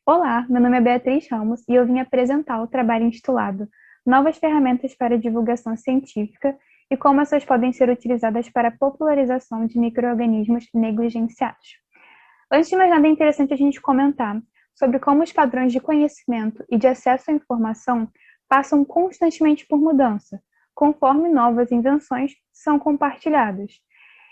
Olá, meu nome é Beatriz Ramos e eu vim apresentar o trabalho intitulado Novas ferramentas para divulgação científica e como essas podem ser utilizadas para a popularização de micro-organismos negligenciados. Antes de mais nada, é interessante a gente comentar sobre como os padrões de conhecimento e de acesso à informação passam constantemente por mudança, conforme novas invenções são compartilhadas.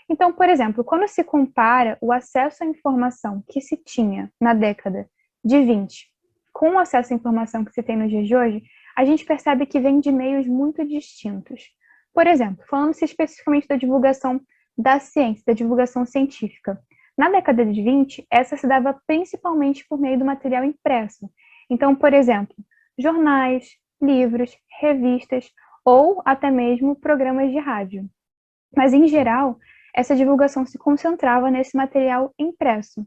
Então, por exemplo, quando se compara o acesso à informação que se tinha na década de 20 com o acesso à informação que se tem nos dias de hoje, a gente percebe que vem de meios muito distintos. Por exemplo, falando-se especificamente da divulgação da ciência, da divulgação científica. Na década de 20, essa se dava principalmente por meio do material impresso. Então, por exemplo, jornais, livros, revistas ou até mesmo programas de rádio. Mas, em geral, essa divulgação se concentrava nesse material impresso.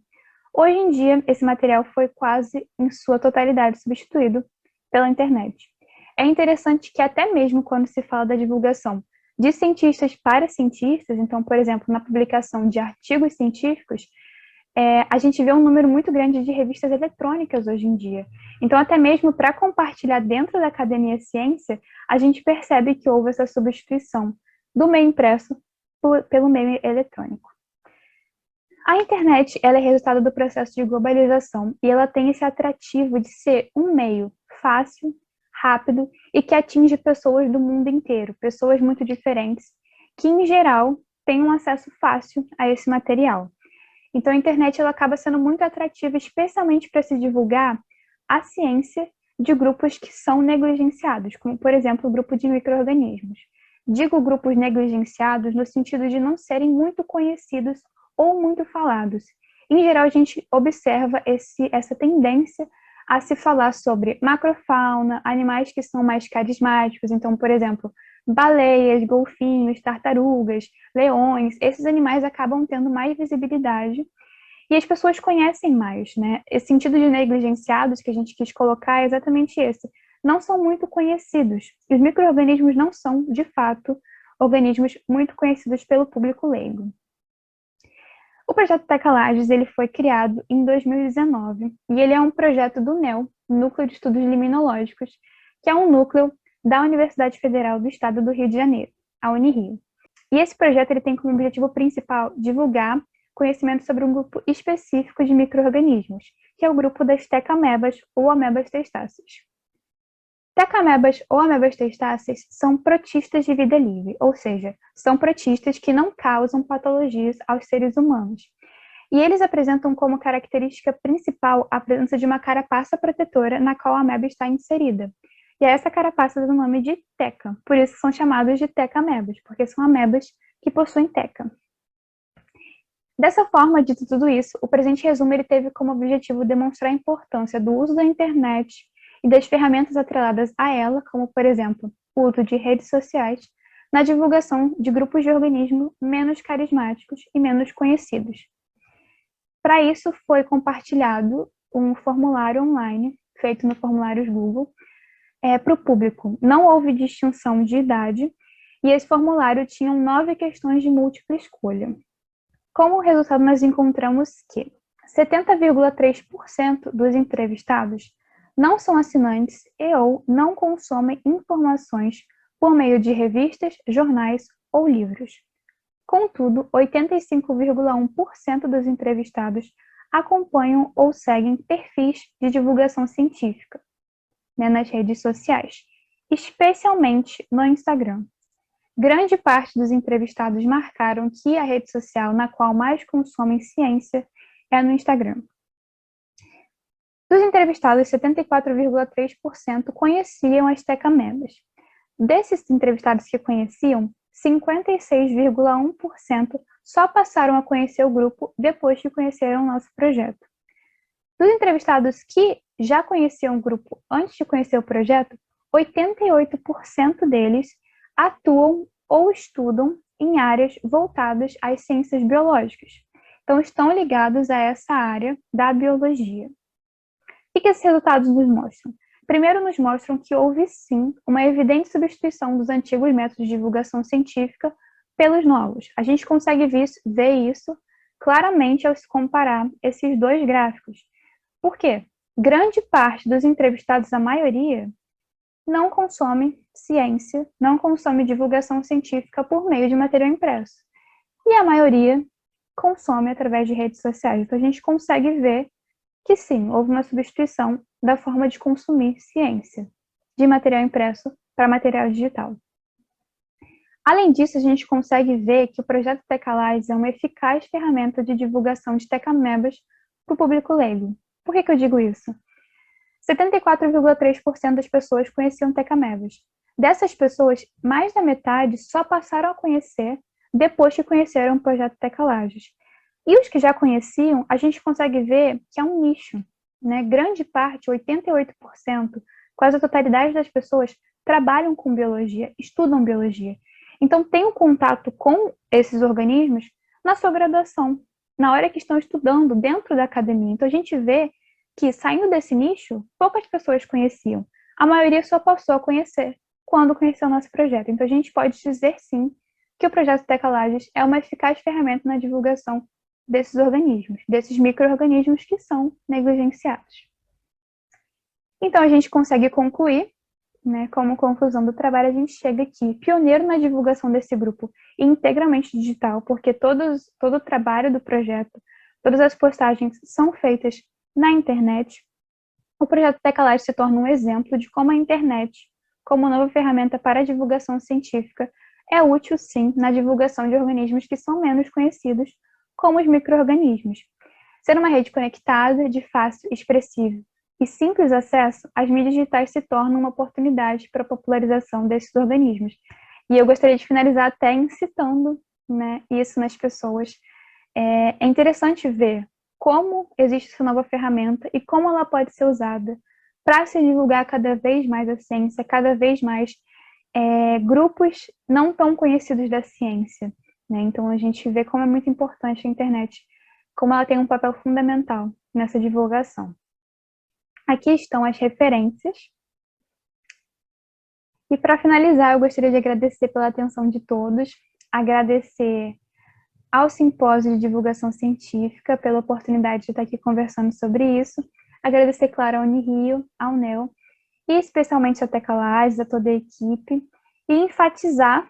Hoje em dia, esse material foi quase em sua totalidade substituído pela internet. É interessante que até mesmo quando se fala da divulgação de cientistas para cientistas, então, por exemplo, na publicação de artigos científicos, a gente vê um número muito grande de revistas eletrônicas hoje em dia. Então, até mesmo para compartilhar dentro da academia ciência, a gente percebe que houve essa substituição do meio impresso pelo meio eletrônico. A internet ela é resultado do processo de globalização e ela tem esse atrativo de ser um meio fácil, rápido e que atinge pessoas do mundo inteiro, pessoas muito diferentes, que em geral têm um acesso fácil a esse material. Então a internet ela acaba sendo muito atrativa, especialmente para se divulgar a ciência de grupos que são negligenciados, como por exemplo o grupo de micro-organismos. Digo grupos negligenciados no sentido de não serem muito conhecidos ou muito falados. Em geral, a gente observa essa tendência a se falar sobre macrofauna, animais que são mais carismáticos, então, por exemplo, baleias, golfinhos, tartarugas, leões, esses animais acabam tendo mais visibilidade e as pessoas conhecem mais, né? Esse sentido de negligenciados que a gente quis colocar é exatamente esse. Não são muito conhecidos. Os micro-organismos não são, de fato, organismos muito conhecidos pelo público leigo. O projeto Tecalages ele foi criado em 2019 e ele é um projeto do NEL, Núcleo de Estudos Liminológicos, que é um núcleo da Universidade Federal do Estado do Rio de Janeiro, a Unirio. E esse projeto ele tem como objetivo principal divulgar conhecimento sobre um grupo específico de micro-organismos, que é o grupo das tecamebas ou amebas testáceas. Tecamebas ou amebas testáceas são protistas de vida livre, ou seja, são protistas que não causam patologias aos seres humanos. E eles apresentam como característica principal a presença de uma carapaça protetora na qual a ameba está inserida. E essa carapaça dá o nome de teca, por isso são chamados de tecamebas, porque são amebas que possuem teca. Dessa forma, dito tudo isso, o presente resumo ele teve como objetivo demonstrar a importância do uso da internet e das ferramentas atreladas a ela, como, por exemplo, o uso de redes sociais, na divulgação de grupos de organismos menos carismáticos e menos conhecidos. Para isso, foi compartilhado um formulário online, feito no formulário Google, para o público. Não houve distinção de idade, e esse formulário tinha 9 questões de múltipla escolha. Como resultado, nós encontramos que 70,3% dos entrevistados não são assinantes e ou não consomem informações por meio de revistas, jornais ou livros. Contudo, 85,1% dos entrevistados acompanham ou seguem perfis de divulgação científica, né, nas redes sociais, especialmente no Instagram. Grande parte dos entrevistados marcaram que a rede social na qual mais consomem ciência é no Instagram. Dos entrevistados, 74,3% conheciam as tecamebas. Desses entrevistados que conheciam, 56,1% só passaram a conhecer o grupo depois que conheceram o nosso projeto. Dos entrevistados que já conheciam o grupo antes de conhecer o projeto, 88% deles atuam ou estudam em áreas voltadas às ciências biológicas. Então, estão ligados a essa área da biologia. O que esses resultados nos mostram? Primeiro, nos mostram que houve, sim, uma evidente substituição dos antigos métodos de divulgação científica pelos novos. A gente consegue ver isso claramente ao se comparar esses dois gráficos. Por quê? grande parte dos entrevistados, a maioria, não consome ciência, não consome divulgação científica por meio de material impresso. E a maioria consome através de redes sociais. Então, a gente consegue ver que sim, houve uma substituição da forma de consumir ciência, de material impresso para material digital. Além disso, a gente consegue ver que o projeto Tecalages é uma eficaz ferramenta de divulgação de tecamebas para o público leigo. Por que eu digo isso? 74,3% das pessoas conheciam tecamebas. Dessas pessoas, mais da metade só passaram a conhecer depois que conheceram o projeto Tecalages. E os que já conheciam, a gente consegue ver que é um nicho, né? Grande parte, 88%, quase a totalidade das pessoas trabalham com biologia, estudam biologia. Então, tem um contato com esses organismos na sua graduação, na hora que estão estudando dentro da academia. Então, a gente vê que, saindo desse nicho, poucas pessoas conheciam. A maioria só passou a conhecer quando conheceu o nosso projeto. Então, a gente pode dizer, sim, que o projeto Tecalages é uma eficaz ferramenta na divulgação desses organismos, desses micro-organismos que são negligenciados. Então, a gente consegue concluir, né, como conclusão do trabalho, a gente chega aqui, pioneiro na divulgação desse grupo, integralmente digital, porque todo o trabalho do projeto, todas as postagens são feitas na internet. O projeto Tecalages se torna um exemplo de como a internet, como nova ferramenta para a divulgação científica, é útil, sim, na divulgação de organismos que são menos conhecidos, como os micro-organismos. Ser uma rede conectada, de fácil, expressivo e simples acesso, as mídias digitais se tornam uma oportunidade para a popularização desses organismos. E eu gostaria de finalizar até incitando, né, isso nas pessoas. É interessante ver como existe essa nova ferramenta e como ela pode ser usada para se divulgar cada vez mais a ciência, cada vez mais grupos não tão conhecidos da ciência, né? Então, a gente vê como é muito importante a internet, como ela tem um papel fundamental nessa divulgação. Aqui estão as referências. E, para finalizar, eu gostaria de agradecer pela atenção de todos, agradecer ao Simpósio de Divulgação Científica pela oportunidade de estar aqui conversando sobre isso, agradecer, claro, ao Unirio, ao UNEL, e especialmente a Tecalages, a toda a equipe, e enfatizar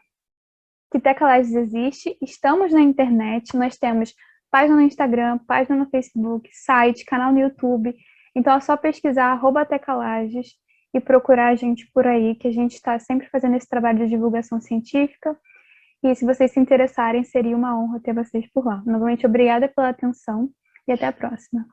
que Tecalages existe, estamos na internet, nós temos página no Instagram, página no Facebook, site, canal no YouTube, então é só pesquisar @Tecalages e procurar a gente por aí, que a gente está sempre fazendo esse trabalho de divulgação científica, e se vocês se interessarem, seria uma honra ter vocês por lá. Novamente, obrigada pela atenção e até a próxima.